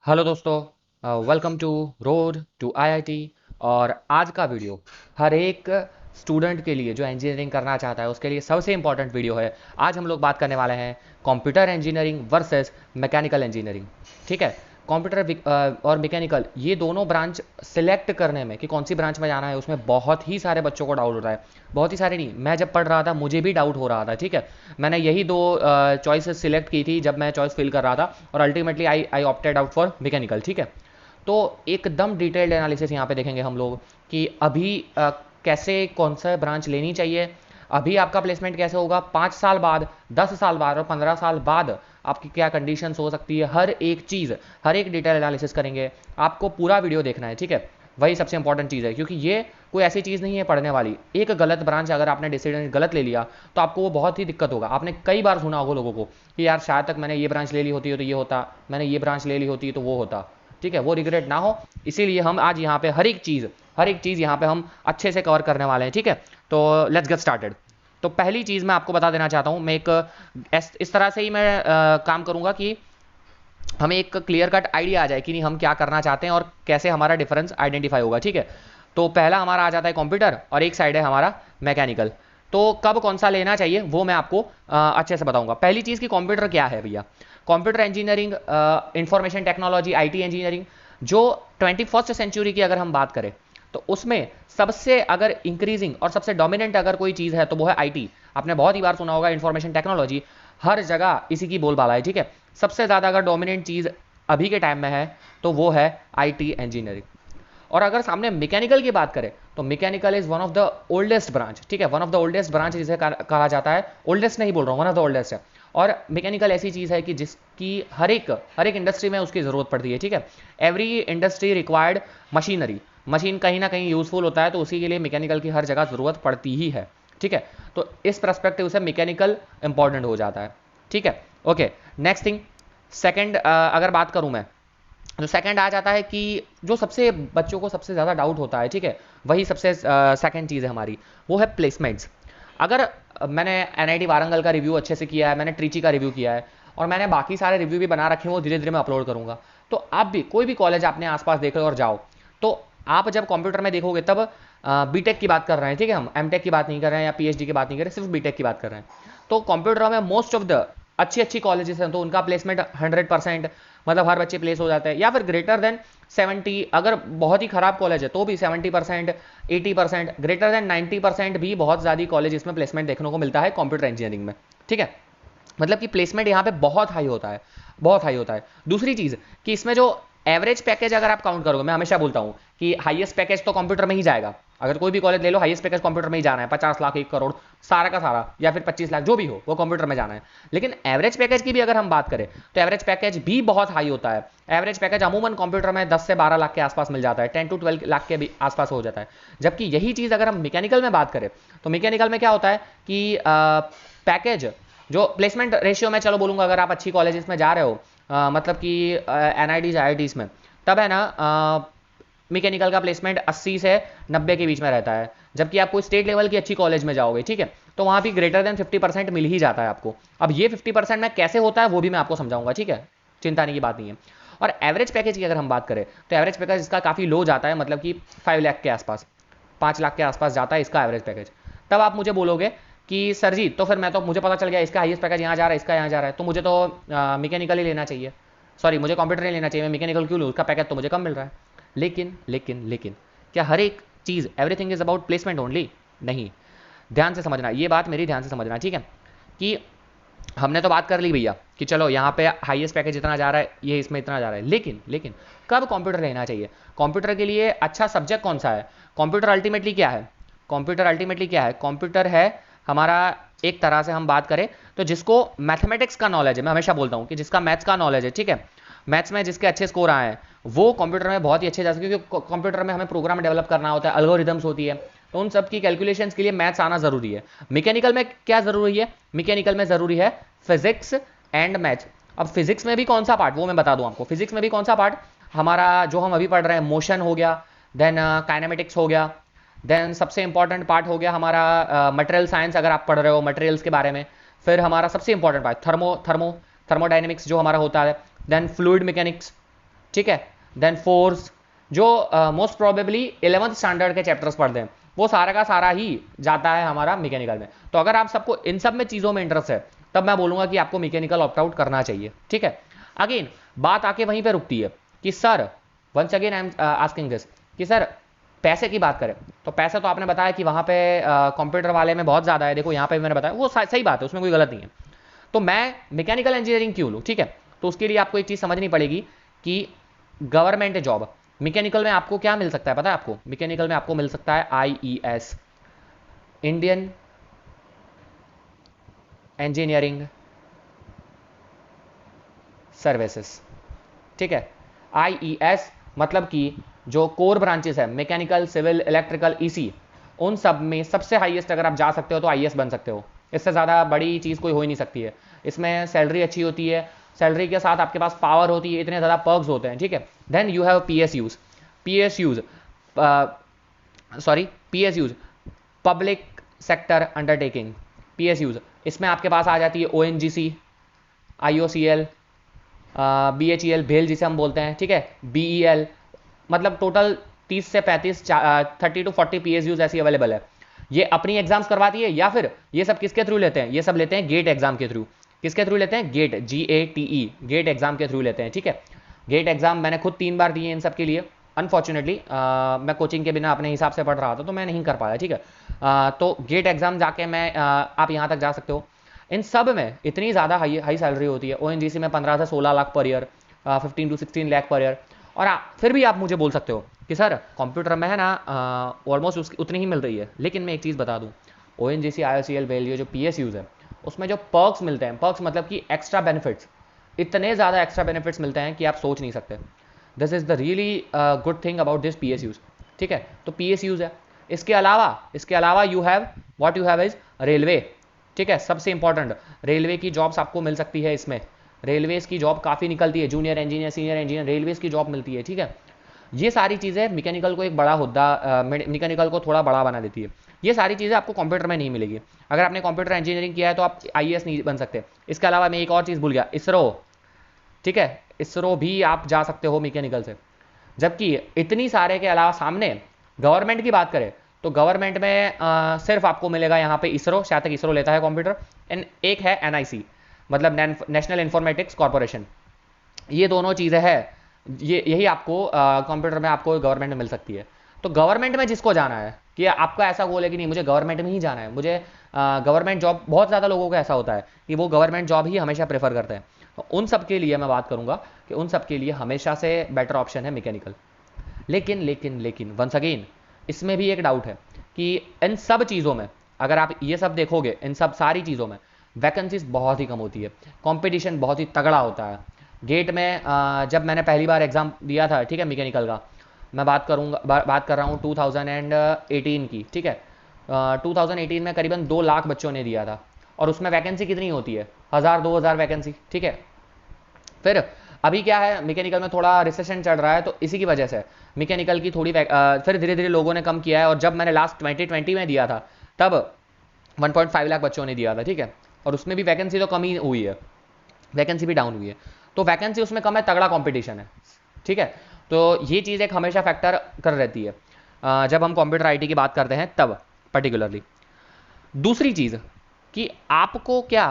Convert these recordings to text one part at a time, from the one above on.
Hello दोस्तों, welcome to road to IIT. और आज का वीडियो हर एक स्टूडेंट के लिए जो इंजीनियरिंग करना चाहता है उसके लिए सबसे इंपॉर्टेंट वीडियो है। आज हम लोग बात करने वाले हैं computer engineering versus mechanical engineering. ठीक है, कंप्यूटर और मैकेनिकल ये दोनों ब्रांच सिलेक्ट करने में कि कौन सी ब्रांच में जाना है उसमें बहुत ही सारे बच्चों को डाउट होता है। बहुत ही सारे नहीं, मैं जब पढ़ रहा था मुझे भी डाउट हो रहा था। ठीक है, मैंने यही दो चॉइसेस सिलेक्ट की थी जब मैं चॉइस फिल कर रहा था और ultimately I I opted out for mechanical. ठीक है, तो एकदम डिटेल्ड एनालिसिस यहाँ पे देखेंगे हम लोग कि अभी कैसे कौन सा ब्रांच लेनी चाहिए, अभी आपका प्लेसमेंट कैसे होगा, 5 साल बाद, 10 साल बाद और 15 साल बाद आपकी क्या कंडीशंस हो सकती है। हर एक चीज़, हर एक डिटेल एनालिसिस करेंगे। आपको पूरा वीडियो देखना है। ठीक है, वही सबसे इंपॉर्टेंट चीज़ है क्योंकि ये कोई ऐसी चीज़ नहीं है पढ़ने वाली। एक गलत ब्रांच अगर आपने डिसीजन गलत ले लिया तो आपको वो बहुत ही दिक्कत होगा। आपने कई बार सुना होगा लोगों को कि यार शायद तक मैंने ये ब्रांच ले ली होती है तो ये होता, मैंने ये ब्रांच ले ली होती तो वो होता। ठीक है, वो रिग्रेट ना हो, इसीलिए हम आज यहाँ पे हर एक चीज़ यहाँ पे हम अच्छे से कवर करने वाले हैं। ठीक है, तो लेट्स गेट स्टार्टेड। तो पहली चीज़ मैं आपको बता देना चाहता हूँ, मैं एक इस तरह से ही मैं काम करूँगा कि हमें एक क्लियर कट आइडिया आ जाए कि नहीं हम क्या करना चाहते हैं और कैसे हमारा डिफरेंस आइडेंटिफाई होगा। ठीक है, तो पहला हमारा आ जाता है कंप्यूटर और एक साइड है हमारा मैकेनिकल। तो कब कौन सा लेना चाहिए वो मैं आपको अच्छे से बताऊंगा। पहली चीज़ कि कंप्यूटर क्या है भैया। Computer engineering, information technology, IT engineering, जो 21st सेंचुरी की अगर हम बात करें तो उसमें सबसे अगर इंक्रीजिंग और सबसे डोमिनेंट अगर कोई चीज़ है तो वो है आईटी। आपने बहुत ही बार सुना होगा इंफॉर्मेशन टेक्नोलॉजी, हर जगह इसी की बोलबाला है। ठीक है, सबसे ज़्यादा अगर डोमिनेंट चीज़ अभी के टाइम में है तो वो है आईटी इंजीनियरिंग। और अगर सामने मैकेनिकल की बात करें तो mechanical is one of the oldest branch. ठीक है, one of the oldest branch जिसे कहा जाता है, ओल्डेस्ट नहीं बोल रहा हूँ, वन ऑफ द ओल्डेस्ट है। और मैकेनिकल ऐसी चीज़ है कि जिसकी हर एक इंडस्ट्री में उसकी ज़रूरत पड़ती है। ठीक है, every industry required machinery, machine कहीं ना कहीं यूजफुल होता है तो उसी के लिए मैकेनिकल की हर जगह ज़रूरत पड़ती ही है। ठीक है, तो इस परस्पेक्टिव से मैकेनिकल इंपॉर्टेंट हो जाता है। ठीक है, ओके, नेक्स्ट थिंग, सेकंड अगर बात करूं मैं तो सेकंड आ जाता है कि जो सबसे बच्चों को सबसे ज़्यादा डाउट होता है। ठीक है, वही सबसे सेकंड चीज़ है हमारी, वो है प्लेसमेंट्स। अगर मैंने एनआईटी वारंगल का रिव्यू अच्छे से किया है, मैंने ट्रिची का रिव्यू किया है और मैंने बाकी सारे रिव्यू भी बना रखे हैं, वो धीरे धीरे मैं अपलोड करूंगा। तो आप भी कोई भी कॉलेज अपने आसपास देख लो और जाओ, तो आप जब कंप्यूटर में देखोगे तब बीटेक की बात कर रहे हैं। ठीक है, हम एमटेक की बात नहीं कर रहे हैं या पीएचडी की बात नहीं कर रहे, सिर्फ बीटेक की बात कर रहे हैं। तो कंप्यूटर में मोस्ट ऑफ द अच्छी अच्छी कॉलेजेस हैं तो उनका प्लेसमेंट 100%, मतलब हर बच्चे प्लेस हो जाते हैं या फिर ग्रेटर देन 70। अगर बहुत ही खराब कॉलेज है तो भी 70%, 80%, ग्रेटर देन 90% भी बहुत ज़्यादा कॉलेज इसमें प्लेसमेंट देखने को मिलता है कंप्यूटर इंजीनियरिंग में। ठीक है, मतलब कि प्लेसमेंट यहाँ पे बहुत हाई होता है, बहुत हाई होता है। दूसरी चीज़ कि इसमें जो एवरेज पैकेज अगर आप काउंट करोगे, मैं हमेशा बोलता हूँ कि हाईएस्ट पैकेज तो कंप्यूटर में ही जाएगा। अगर कोई भी कॉलेज ले लो, हाईएस्ट पैकेज कंप्यूटर में ही जाना है, 50 लाख, 1 करोड़, सारा का सारा, या फिर 25 लाख, जो भी हो वो कंप्यूटर में जाना है। लेकिन एवरेज पैकेज की भी अगर हम बात करें तो एवरेज पैकेज भी बहुत हाई होता है। एवरेज पैकेज अमूमन कंप्यूटर में 10 से 12 लाख के आसपास मिल जाता है, 10 to 12 लाख के भी आसपास हो जाता है। जबकि यही चीज़ अगर हम मैकेनिकल में बात करें तो मैकेनिकल में क्या होता है कि पैकेज जो प्लेसमेंट रेशियो में, चलो बोलूँगा, अगर आप अच्छी कॉलेजेस में जा रहे हो, मतलब कि एनआईटीज आईआईटीज में, तब है ना मैकेनिकल का प्लेसमेंट 80 से 90 के बीच में रहता है। जबकि आप कोई स्टेट लेवल की अच्छी कॉलेज में जाओगे, ठीक है, तो वहाँ भी ग्रेटर देन 50% मिल ही जाता है आपको। अब ये 50% में कैसे होता है वो भी मैं आपको समझाऊंगा। ठीक है, चिंता नहीं की बात नहीं है। और एवरेज पैकेज की अगर हम बात करें तो एवरेज पैकेज इसका काफ़ी लो जाता है, मतलब कि 5 लाख के आसपास, 5 लाख के आसपास जाता है इसका एवरेज पैकेज। तब आप मुझे बोलोगे कि सर जी, तो फिर मैं तो, मुझे पता चल गया इसका हाईएस्ट पैकेज यहाँ जा रहा है, इसका यहाँ जा रहा है, तो मुझे तो मैकेनिकल ही लेना चाहिए, सॉरी मुझे कंप्यूटर ही लेना चाहिए, मैं मैकेनिकल क्यों लूँ, उसका पैकेज तो मुझे कम मिल रहा है। लेकिन क्या हर एक चीज़, everything is about placement only? नहीं, ध्यान से समझना, ये बात मेरी ध्यान से समझना। ठीक है, कि हमने तो बात कर ली भैया कि चलो यहाँ पे हाईएस्ट पैकेज इतना जा रहा है, ये इसमें इतना जा रहा है, लेकिन कब कंप्यूटर लेना चाहिए? कंप्यूटर के लिए अच्छा सब्जेक्ट कौन सा है? कंप्यूटर अल्टीमेटली क्या है? कंप्यूटर है हमारा, एक तरह से हम बात करें तो जिसको मैथमेटिक्स का नॉलेज है। मैं हमेशा बोलता हूँ कि जिसका मैथ्स का नॉलेज है, ठीक है, मैथ्स में जिसके अच्छे स्कोर आए हैं वो कंप्यूटर में बहुत ही अच्छे जा सकते हैं, क्योंकि कंप्यूटर में हमें प्रोग्राम डेवलप करना होता है, एल्गोरिदम्स होती है, तो उन सब की कैलकुलेशंस के लिए मैथ्स आना जरूरी है। मैकेनिकल में क्या जरूरी है? मैकेनिकल में जरूरी है फिजिक्स एंड मैथ्स। अब फिजिक्स में भी कौन सा पार्ट, वो मैं बता दूं आपको। फिजिक्स में भी कौन सा पार्ट हमारा, जो हम अभी पढ़ रहे हैं, मोशन हो गया, देन काइनेमेटिक्स हो गया, देन सबसे इंपॉर्टेंट पार्ट हो गया हमारा मटेरियल साइंस, अगर आप पढ़ रहे हो मटेरियल्स के बारे में। फिर हमारा सबसे इंपॉर्टेंट पार्ट थर्मोडायनेमिक्स जो हमारा होता है, देन फ्लूइड मैकेनिक्स। ठीक है। देन फोर्स, जो मोस्ट प्रोबेबली 11th स्टैंडर्ड के चैप्टर्स पढ़ते हैं वो सारा का सारा ही जाता है हमारा मैकेनिकल में। तो अगर आप सबको इन सब में चीज़ों में इंटरेस्ट है तब मैं बोलूँगा कि आपको मैकेनिकल ऑप्ट आउट करना चाहिए, ठीक है। अगेन बात आके वहीं पे रुकती है कि sir, once again I am asking this, कि सर पैसे की बात करें तो पैसा तो आपने बताया कि वहाँ पे कंप्यूटर वाले में बहुत ज़्यादा है, देखो यहाँ पे भी मैंने बताया, वो सही बात है, उसमें कोई गलत नहीं है। तो मैं मैकेनिकल इंजीनियरिंग क्यों लूँ, ठीक है। तो उसके लिए आपको एक चीज़ समझनी पड़ेगी कि गवर्नमेंट जॉब मैकेनिकल में आपको क्या मिल सकता है पता है आपको? मैकेनिकल में आपको मिल सकता है IES, इंडियन इंजीनियरिंग सर्विसेज, ठीक है। IES मतलब कि जो कोर ब्रांचेस है मैकेनिकल, सिविल, इलेक्ट्रिकल, EC, उन सब में सबसे हाईएस्ट अगर आप जा सकते हो तो IES बन सकते हो। इससे ज़्यादा बड़ी चीज़ कोई हो ही नहीं सकती है। इसमें सैलरी अच्छी होती है, सैलरी के साथ आपके पास पावर होती है, इतने ज़्यादा पर्क्स होते हैं, ठीक है। Then you have PSUs, PSUs public sector undertaking, PSUs, इसमें आपके पास आ जाती है ONGC, IOCL, BHEL, भेल जिसे हम बोलते हैं, ठीक है, BEL, मतलब टोटल 30 से 35 30 to 40 PSUs ऐसी अवेलेबल है। ये अपनी एग्जाम्स करवाती है या फिर ये सब किसके थ्रू लेते हैं? ये सब लेते हैं गेट एग्जाम के थ्रू। किसके थ्रू लेते हैं? गेट, GATE, गेट एग्जाम के थ्रू लेते हैं, ठीक है। गेट एग्जाम मैंने खुद 3 बार दिए इन सब के लिए। अनफॉर्चुनेटली मैं कोचिंग के बिना अपने हिसाब से पढ़ रहा था तो मैं नहीं कर पाया, ठीक है। तो गेट एग्जाम जाके मैं आप यहाँ तक जा सकते हो। इन सब में इतनी ज़्यादा हाई सैलरी होती है। ONGC में 15 से 16 lakh per year, 15 to 16 lakh per year. और फिर भी आप मुझे बोल सकते हो कि सर कंप्यूटर में है ना ऑलमोस्ट उतनी ही मिल रही है। लेकिन मैं एक चीज़ बता दूँ, ONGC, IOCL, भेल, ये जो PSUs है उसमें जो पर्क्स मिलते हैं, पर्क्स मतलब कि एक्स्ट्रा बेनिफिट्स, इतने ज़्यादा एक्स्ट्रा बेनिफिट्स मिलते हैं कि आप सोच नहीं सकते। This is the really good thing about this PSUs, ठीक है। तो PSUs है। इसके अलावा यू हैव इज रेलवे, ठीक है। सबसे इंपॉर्टेंट, रेलवे की जॉब्स आपको मिल सकती है इसमें। रेलवेज की जॉब काफ़ी निकलती है, junior engineer, senior engineer, railways की जॉब मिलती है, ठीक है। ये सारी चीज़ें मैकेनिकल को एक बड़ा हुद्दा, मैकेनिकल को थोड़ा बड़ा बना देती है। ये सारी चीज़ें आपको कंप्यूटर में नहीं मिलेगी। अगर आपने कंप्यूटर इंजीनियरिंग किया है तो आप IAS नहीं बन सकते। इसके अलावा मैं एक और चीज़ भूल गया, इसरो, ठीक है। इसरो भी आप जा सकते हो मैकेनिकल से। जबकि इतनी सारे के अलावा सामने गवर्नमेंट की बात करें तो गवर्नमेंट में सिर्फ आपको मिलेगा यहाँ पे इसरो, शायद तक इसरो लेता है कंप्यूटर, एंड एक है NIC, मतलब नेशनल इंफॉर्मेटिक्स कॉर्पोरेशन। ये दोनों चीज़ें हैं, यही आपको कंप्यूटर में आपको गवर्नमेंट में मिल सकती है। तो गवर्नमेंट में जिसको जाना है, कि आपका ऐसा गोल है कि नहीं मुझे गवर्नमेंट में ही जाना है, मुझे गवर्नमेंट जॉब, बहुत ज़्यादा लोगों का ऐसा होता है कि वो गवर्नमेंट जॉब ही हमेशा प्रेफर करते हैं। तो उन सब के लिए मैं बात करूंगा कि उन सब के लिए हमेशा से बेटर ऑप्शन है मैकेनिकल। लेकिन वंस अगेन इसमें भी एक डाउट है कि इन सब चीज़ों में अगर आप ये सब देखोगे, इन सब सारी चीज़ों में वैकेंसीज बहुत ही कम होती है, कंपटीशन बहुत ही तगड़ा होता है। गेट में जब मैंने पहली बार एग्ज़ाम दिया था, ठीक है, मैकेनिकल का, मैं बात कर रहा हूँ 2018 की, ठीक है। 2018 में करीबन 2 लाख बच्चों ने दिया था और उसमें वैकेंसी कितनी होती है? 1000-2000 वैकेंसी, ठीक है। फिर अभी क्या है, मैकेनिकल में थोड़ा रिसेशन चल रहा है तो इसी की वजह से मैकेनिकल की थोड़ी फिर धीरे धीरे लोगों ने कम किया है। और जब मैंने लास्ट 2020 में दिया था तब 1.5 लाख बच्चों ने दिया था, ठीक है। और उसमें भी वैकेंसी तो कम ही हुई है, वैकेंसी भी डाउन हुई है। तो वैकेंसी उसमें कम है, तगड़ा कॉम्पिटिशन है, ठीक है। तो ये चीज़ एक हमेशा फैक्टर कर रहती है जब हम कंप्यूटर IT की बात करते हैं तब पर्टिकुलरली। दूसरी चीज़ कि आपको क्या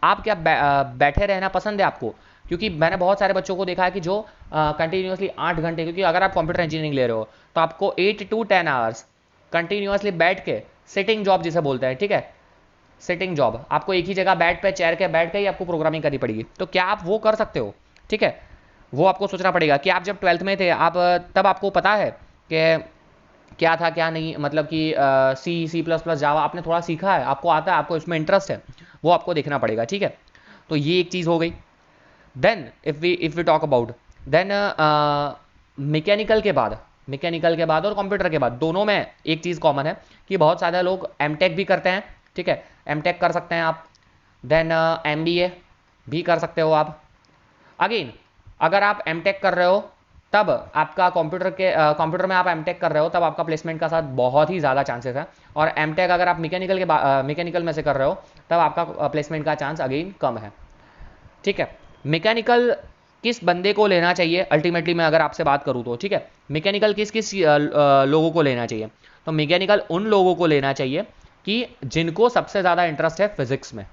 आप क्या बैठे रहना पसंद है आपको? क्योंकि मैंने बहुत सारे बच्चों को देखा है कि जो कंटिन्यूसली 8 घंटे, क्योंकि अगर आप कंप्यूटर इंजीनियरिंग ले रहे हो तो आपको 8 to 10 आवर्स कंटिन्यूसली बैठ के, सिटिंग जॉब जिसे बोलते हैं, ठीक है, सिटिंग जॉब, आपको एक ही जगह चेयर के बैठ के ही आपको प्रोग्रामिंग करनी पड़ेगी। तो क्या आप वो कर सकते हो? ठीक है, वो आपको सोचना पड़ेगा कि आप जब 12th में थे आप तब आपको पता है कि क्या था क्या नहीं, मतलब कि C++, जावा आपने थोड़ा सीखा है, आपको आता है, आपको इसमें इंटरेस्ट है, वो आपको देखना पड़ेगा, ठीक है। तो ये एक चीज़ हो गई। Then if we talk about then mechanical के बाद और कंप्यूटर के बाद दोनों में एक चीज़ कॉमन है कि बहुत सारे लोग MTech भी करते हैं, ठीक है, MTech कर सकते हैं आप। देन MBA भी कर सकते हो आप। अगेन अगर आप MTech कर रहे हो तब आपका कंप्यूटर में आप MTech कर रहे हो तब आपका प्लेसमेंट का साथ बहुत ही ज़्यादा चांसेस है। और MTech अगर आप मैकेनिकल में से कर रहे हो तब आपका प्लेसमेंट का चांस अगेन कम है, ठीक है। मैकेनिकल किस बंदे को लेना चाहिए अल्टीमेटली, मैं अगर आपसे बात करूँ तो, ठीक है, मैकेनिकल किस किस लोगों को लेना चाहिए, तो मैकेनिकल उन लोगों को लेना चाहिए कि जिनको सबसे ज़्यादा इंटरेस्ट है फिजिक्स में,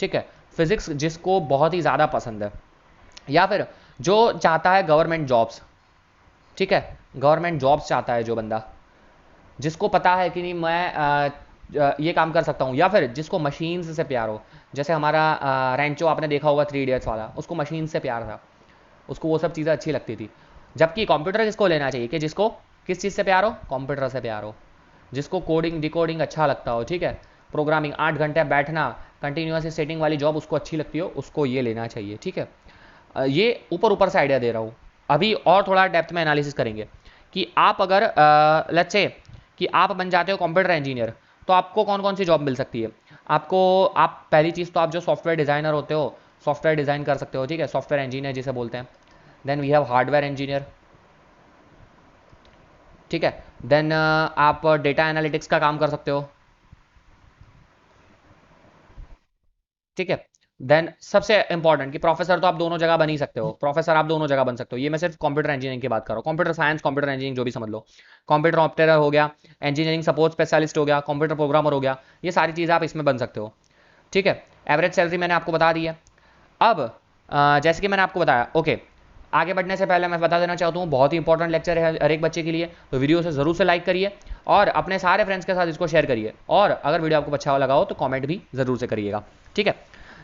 ठीक है, फिजिक्स जिसको बहुत ही ज़्यादा पसंद है, या फिर जो चाहता है गवर्नमेंट जॉब्स, ठीक है, गवर्नमेंट जॉब्स चाहता है जो बंदा, जिसको पता है कि नहीं मैं ये काम कर सकता हूँ, या फिर जिसको मशीन्स से प्यार हो, जैसे हमारा रैंचो आपने देखा होगा 3 इडियट्स वाला, उसको मशीन से प्यार था, उसको वो सब चीज़ें अच्छी लगती थी। जबकि कंप्यूटर किसको लेना चाहिए कि जिसको किस चीज़ से प्यार हो, कंप्यूटर से प्यार हो, जिसको कोडिंग डिकोडिंग अच्छा लगता हो, ठीक है, प्रोग्रामिंग 8 घंटे बैठना कंटिन्यूस सेटिंग वाली जॉब उसको अच्छी लगती हो, उसको ये लेना चाहिए, ठीक है। ये ऊपर ऊपर से आइडिया दे रहा हूँ, अभी और थोड़ा डेप्थ में एनालिसिस करेंगे कि आप अगर लेट्स से कि आप बन जाते हो कंप्यूटर इंजीनियर, तो आपको कौन कौन सी जॉब मिल सकती है आपको। आप पहली चीज़ तो आप जो सॉफ्टवेयर डिज़ाइनर होते हो, सॉफ्टवेयर डिज़ाइन कर सकते हो, ठीक है, सॉफ्टवेयर इंजीनियर जिसे बोलते हैं। Then we have hardware engineer, ठीक है। देन आप डेटा एनालिटिक्स का काम कर सकते हो, ठीक है। देन सबसे इंपॉर्टेंट कि प्रोफेसर तो आप दोनों जगह बन ही सकते हो, प्रोफेसर आप दोनों जगह बन सकते हो। ये मैं सिर्फ कंप्यूटर इंजीनियरिंग की बात कर रहा हूँ, कंप्यूटर साइंस कंप्यूटर इंजीनियरिंग जो भी समझ लो, कंप्यूटर ऑपरेटर हो गया, इंजीनियरिंग सपोर्ट स्पेशलिस्ट हो गया, कंप्यूटर प्रोग्रामर हो गया, ये सारी चीज़ें आप इसमें बन सकते हो, ठीक है। एवरेज सैलरी मैंने आपको बता दी है। अब जैसे कि मैंने आपको बताया, ओके, आगे बढ़ने से पहले मैं बता देना चाहता हूँ, बहुत ही इंपॉर्टेंट लेक्चर है हर एक बच्चे के लिए, तो वीडियो से ज़रूर से लाइक करिए और अपने सारे फ्रेंड्स के साथ इसको शेयर करिए, और अगर वीडियो आपको अच्छा लगा हो तो कमेंट भी ज़रूर से करिएगा, ठीक है।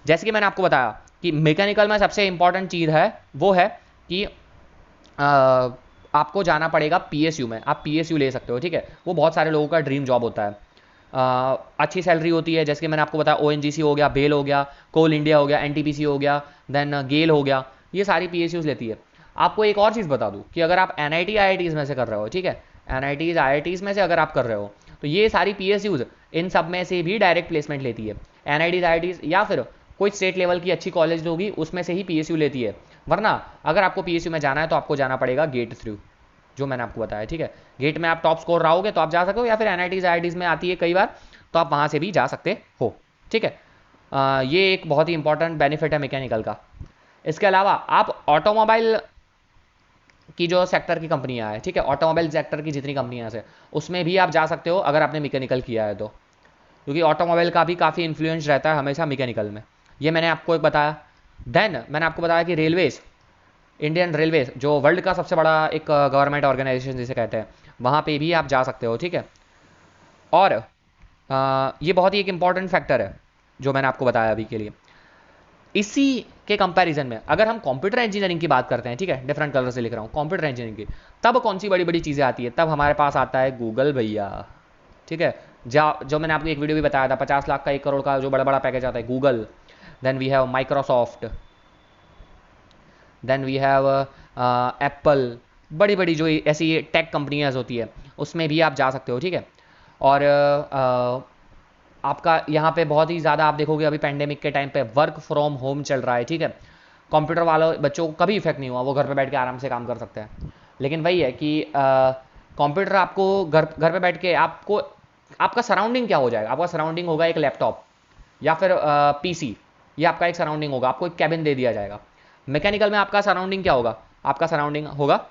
जैसे कि मैंने आपको बताया कि मैकेनिकल में सबसे इंपॉर्टेंट चीज़ है वो है कि आपको जाना पड़ेगा पीएसयू में, आप पीएसयू ले सकते हो, ठीक है, वो बहुत सारे लोगों का ड्रीम जॉब होता है। अच्छी सैलरी होती है, जैसे कि मैंने आपको बताया ओएनजीसी हो गया, बेल हो गया, कोल इंडिया हो गया, एनटीपीसी हो गया, देन गेल हो गया, ये सारी पीएसयूज लेती है। आपको एक और चीज़ बता दूं कि अगर आप एनआईटी आईआईटीज़ में से कर रहे हो, ठीक है, एनआईटीज़ आईआईटीज़ में से अगर आप कर रहे हो, तो ये सारी पीएसयूज इन सब में से भी डायरेक्ट प्लेसमेंट लेती है। एनआईटीज़ आईआईटीज़ या फिर कोई स्टेट लेवल की अच्छी कॉलेज होगी उसमें से ही पीएसयू लेती है, वरना अगर आपको पीएसयू में जाना है तो आपको जाना पड़ेगा गेट थ्रू, जो मैंने आपको बताया, ठीक है। गेट में आप टॉप स्कोर रहोगे तो आप जा सकते हो, या फिर एनआईटीज़ आईआईटीज़ में आती है कई बार, तो आप वहाँ से भी जा सकते हो, ठीक है। ये एक बहुत ही इंपॉर्टेंट बेनिफिट है मैकेनिकल का। इसके अलावा आप ऑटोमोबाइल की जो सेक्टर की कंपनियां हैं, ठीक है, ऑटोमोबाइल सेक्टर की जितनी कंपनियां हैं उसमें भी आप जा सकते हो अगर आपने मैकेनिकल किया है तो, क्योंकि ऑटोमोबाइल का भी काफ़ी इन्फ्लुएंस रहता है हमेशा मैकेनिकल में, ये मैंने आपको एक बताया। देन मैंने आपको बताया कि रेलवेज, इंडियन रेलवेज जो वर्ल्ड का सबसे बड़ा एक गवर्नमेंट ऑर्गेनाइजेशन जिसे कहते हैं, वहाँ पे भी आप जा सकते हो, ठीक है। और ये बहुत ही एक इंपॉर्टेंट फैक्टर है जो मैंने आपको बताया अभी के लिए। इसी के कंपैरिजन में अगर हम कंप्यूटर इंजीनियरिंग की बात करते हैं, ठीक है, डिफरेंट कलर से लिख रहा हूँ कंप्यूटर इंजीनियरिंग की, तब कौन सी बड़ी बड़ी चीज़ें आती है, तब हमारे पास आता है गूगल भैया, ठीक है। जो मैंने आपको एक वीडियो भी बताया था, 50 लाख का 1 करोड़ का जो बड़ा बड़ा पैकेज आता है, Google. Then we have Microsoft, then we have Apple, बड़ी बड़ी जो ऐसी टेक कंपनियाँ होती है उसमें भी आप जा सकते हो, ठीक है। और आपका यहाँ पे बहुत ही ज़्यादा आप देखोगे अभी पेंडेमिक के टाइम पे वर्क फ्रॉम होम चल रहा है, ठीक है। कंप्यूटर वालों बच्चों को कभी इफेक्ट नहीं हुआ, वो घर पे बैठ के आराम से काम कर सकते हैं। लेकिन वही है कि कंप्यूटर आपको घर घर पे बैठ के आपको, आपका सराउंडिंग क्या हो जाएगा, आपका सराउंडिंग होगा एक लैपटॉप या फिर पीसी, ये आपका एक सराउंडिंग होगा, आपको एक कैबिन दे दिया जाएगा। मैकेनिकल में आपका सराउंडिंग क्या होगा, आपका सराउंडिंग होगा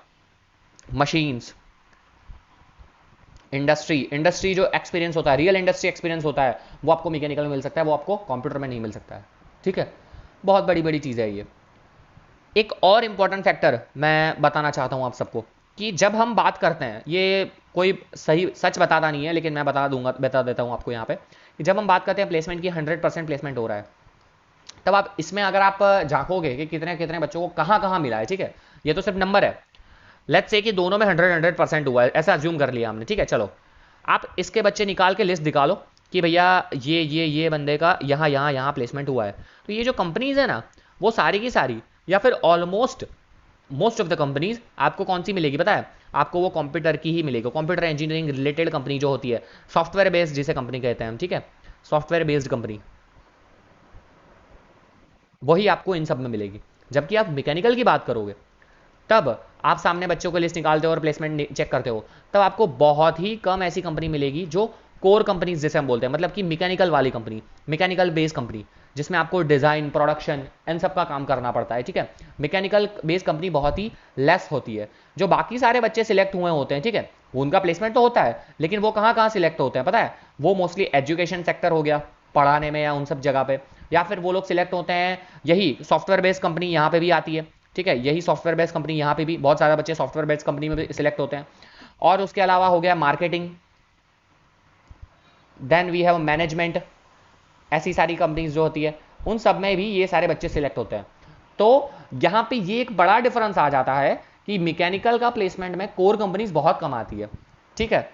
मशीन्स, इंडस्ट्री जो एक्सपीरियंस होता है, रियल इंडस्ट्री एक्सपीरियंस होता है, वो आपको मैकेनिकल में मिल सकता है, वो आपको कंप्यूटर में नहीं मिल सकता है, ठीक है। बहुत बड़ी बड़ी चीज़ है ये। एक और इंपॉर्टेंट फैक्टर मैं बताना चाहता हूँ आप सबको कि जब हम बात करते हैं, ये कोई सही सच बताता नहीं है लेकिन मैं बता देता हूँ आपको यहाँ पे, कि जब हम बात करते हैं प्लेसमेंट की 100% प्लेसमेंट हो रहा है, तब आप इसमें अगर आप झांकोगे कि कितने कितने बच्चों को कहाँ कहाँ मिला है, ठीक है, ये तो सिर्फ नंबर है। लेट्स से कि दोनों में 100% हुआ है, ऐसा अज्यूम कर लिया हमने, ठीक है। चलो आप इसके बच्चे निकाल के लिस्ट दिखा लो कि भैया ये बंदे का यहाँ यहाँ यहाँ प्लेसमेंट हुआ है, तो ये जो कंपनीज है ना, वो सारी की सारी या फिर almost most of the companies आपको कौन सी मिलेगी पता है, आपको वो कंप्यूटर की ही मिलेगी, कंप्यूटर इंजीनियरिंग रिलेटेड कंपनी जो होती है, सॉफ्टवेयर बेस्ड जिसे कंपनी कहते हैं हम, ठीक है, सॉफ्टवेयर बेस्ड कंपनी, वही आपको इन सब में मिलेगी। जबकि आप मैकेनिकल की बात करोगे, तब आप सामने बच्चों को लिस्ट निकालते हो और प्लेसमेंट चेक करते हो, तब आपको बहुत ही कम ऐसी कंपनी मिलेगी जो कोर कंपनीज जैसे हम बोलते हैं, मतलब कि मैकेनिकल वाली कंपनी, मैकेनिकल बेस्ड कंपनी, जिसमें आपको डिज़ाइन, प्रोडक्शन, इन सब का काम करना पड़ता है, ठीक है। मैकेनिकल बेस्ड कंपनी बहुत ही लेस होती है। जो बाकी सारे बच्चे सिलेक्ट हुए होते हैं, ठीक है, उनका प्लेसमेंट तो होता है, लेकिन वो कहाँ कहाँ सिलेक्ट होते हैं पता है? वो मोस्टली एजुकेशन सेक्टर हो गया, पढ़ाने में या उन सब जगह पे, या फिर वो लोग सिलेक्ट होते हैं, यही सॉफ्टवेयर बेस्ड कंपनी यहाँ पे भी आती है, ठीक है, यही सॉफ्टवेयर बेस्ड कंपनी यहाँ पे भी बहुत सारे बच्चे सॉफ्टवेयर बेस्ड कंपनी में भी सिलेक्ट होते हैं। और उसके अलावा हो गया marketing, then we have management, ऐसी सारी कंपनीज जो होती है उन सब में भी ये सारे बच्चे सिलेक्ट होते हैं। तो यहाँ पे ये एक बड़ा डिफरेंस आ जाता है कि मैकेनिकल का प्लेसमेंट में कोर कंपनीज बहुत कम आती है, ठीक है।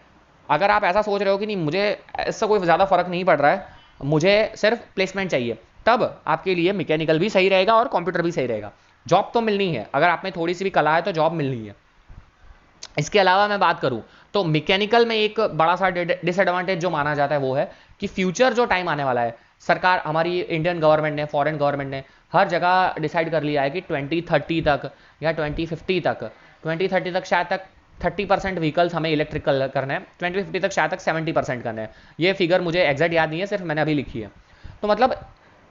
अगर आप ऐसा सोच रहे हो कि नहीं मुझे इससे कोई ज़्यादा फर्क नहीं पड़ रहा है, मुझे सिर्फ प्लेसमेंट चाहिए, तब आपके लिए मैकेनिकल भी सही रहेगा और कंप्यूटर भी सही रहेगा। जॉब तो मिलनी है, अगर आप में थोड़ी सी भी कला है तो जॉब मिलनी है। इसके अलावा मैं बात करूं तो मैकेनिकल में एक बड़ा सा डिसएडवांटेज जो माना जाता है वो है कि फ्यूचर जो टाइम आने वाला है, सरकार हमारी इंडियन गवर्नमेंट ने, फॉरेन गवर्नमेंट ने हर जगह डिसाइड कर लिया है कि 2030 तक या 2050 तक, 2030 तक शायद तक 30% व्हीकल्स हमें इलेक्ट्रिकल करना है, 2050 तक शायद तक 70% करना है। ये फिगर मुझे एग्जैक्ट याद नहीं है, सिर्फ मैंने अभी लिखी है। तो मतलब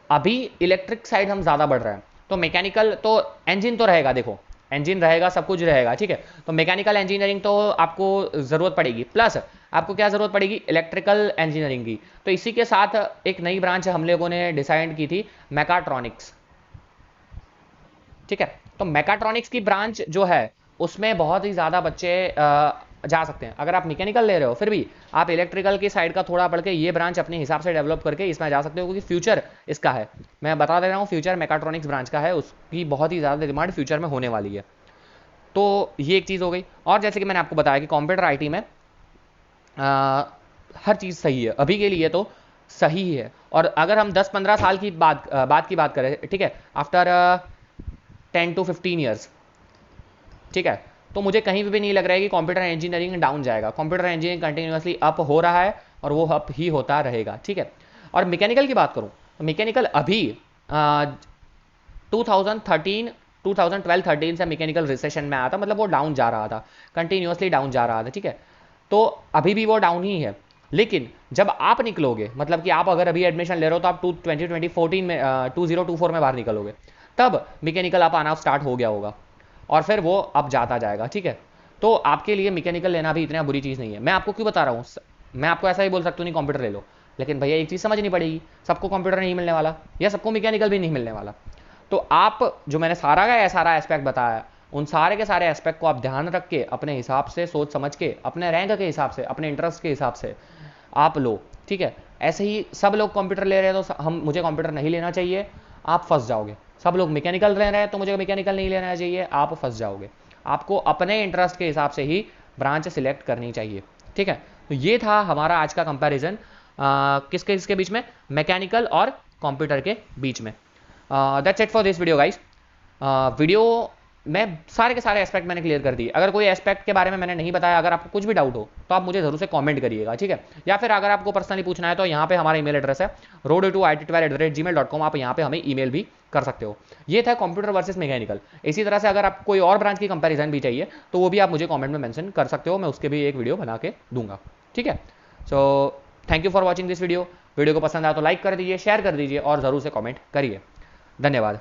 अभी इलेक्ट्रिक साइड हम ज़्यादा बढ़ रहे हैं, तो मैकेनिकल तो इंजन तो रहेगा, देखो इंजन रहेगा, सब कुछ रहेगा, ठीक है। तो मैकेनिकल इंजीनियरिंग तो आपको ज़रूरत पड़ेगी, प्लस आपको क्या ज़रूरत पड़ेगी, इलेक्ट्रिकल इंजीनियरिंग की। तो इसी के साथ एक नई ब्रांच हम लोगों ने डिसाइड की थी, मैकाट्रॉनिक्स, ठीक है। तो मैकाट्रॉनिक्स की ब्रांच जो है उसमें बहुत ही ज़्यादा बच्चे जा सकते हैं। अगर आप मैकेनिकल ले रहे हो फिर भी आप इलेक्ट्रिकल की साइड का थोड़ा पढ़ के ये ब्रांच अपने हिसाब से डेवलप करके इसमें जा सकते हो, क्योंकि फ्यूचर इसका है, मैं बता दे रहा हूँ, फ्यूचर मैकाट्रॉनिक्स ब्रांच का है, उसकी बहुत ही ज़्यादा डिमांड फ्यूचर में होने वाली है। तो ये एक चीज़ हो गई। और जैसे कि मैंने आपको बताया कि कंप्यूटर आईटी में हर चीज़ सही है अभी के लिए, तो सही है। और अगर हम 10-15 साल की बात करें, ठीक है, आफ्टर 10 to 15 ईयर्स, ठीक है, तो मुझे कहीं भी नहीं लग रहा है कि कंप्यूटर इंजीनियरिंग डाउन जाएगा। कंप्यूटर इंजीनियरिंग कंटिन्यूसली अप हो रहा है और वो अप ही होता रहेगा, ठीक है। और मैकेनिकल की बात करूं तो मैकेनिकल अभी 2013 2012-13 से मैकेनिकल रिसेशन में आया था, मतलब वो डाउन जा रहा था, कंटिन्यूसली डाउन जा रहा था, ठीक है। तो अभी भी वो डाउन ही है, लेकिन जब आप निकलोगे, मतलब कि आप अगर अभी एडमिशन ले रहे हो तो आप 2014 में 2024 में बाहर निकलोगे, तब मैकेनिकल आप आना स्टार्ट हो गया होगा और फिर वो अब जाता जाएगा, ठीक है। तो आपके लिए मैकेनिकल लेना भी इतना बुरी चीज़ नहीं है। मैं आपको क्यों बता रहा हूँ, मैं आपको ऐसा ही बोल सकता हूँ नहीं कंप्यूटर ले लो, लेकिन भैया एक चीज़ समझनी पड़ेगी, सबको कंप्यूटर नहीं मिलने वाला या सबको मैकेनिकल भी नहीं मिलने वाला। तो आप जो मैंने सारा एस्पेक्ट बताया, उन सारे के सारे एस्पेक्ट को आप ध्यान रख के अपने हिसाब से सोच समझ के, अपने रैंक के हिसाब से, अपने इंटरेस्ट के हिसाब से आप लो, ठीक है। ऐसे ही सब लोग कंप्यूटर ले रहे हैं तो हम मुझे कंप्यूटर नहीं लेना चाहिए, आप फंस जाओगे। सब लोग मैकेनिकल ले रहे हैं तो मुझे मैकेनिकल नहीं लेना चाहिए, आप फंस जाओगे। आपको अपने इंटरेस्ट के हिसाब से ही ब्रांच सिलेक्ट करनी चाहिए, ठीक है। तो ये था हमारा आज का कंपैरिजन किसके किसके बीच में, मैकेनिकल और कंप्यूटर के बीच में। That's it for this video guys. Video में सारे के सारे एस्पेक्ट मैंने क्लियर कर दिए। अगर कोई एस्पेक्ट के बारे में मैंने नहीं बताया, अगर आपको कुछ भी डाउट हो तो आप मुझे जरूर से कमेंट करिएगा, ठीक है। या फिर अगर आपको पर्सनली पूछना है तो यहाँ पे हमारा ईमेल एड्रेस है road2it12@gmail.com, आप यहाँ पे हमें ईमेल भी कर सकते हो। ये था कंप्यूटर वर्सेस मैकेनिकल। इसी तरह से अगर आप कोई और ब्रांच की कंपैरिजन भी चाहिए तो वो भी आप मुझे कमेंट में मेंशन कर सकते हो, मैं उसके भी एक वीडियो बना के दूंगा, ठीक है। So thank you for watching this video. Video को पसंद आया तो लाइक कर दीजिए, शेयर कर दीजिए और ज़रूर से कमेंट करिए। धन्यवाद।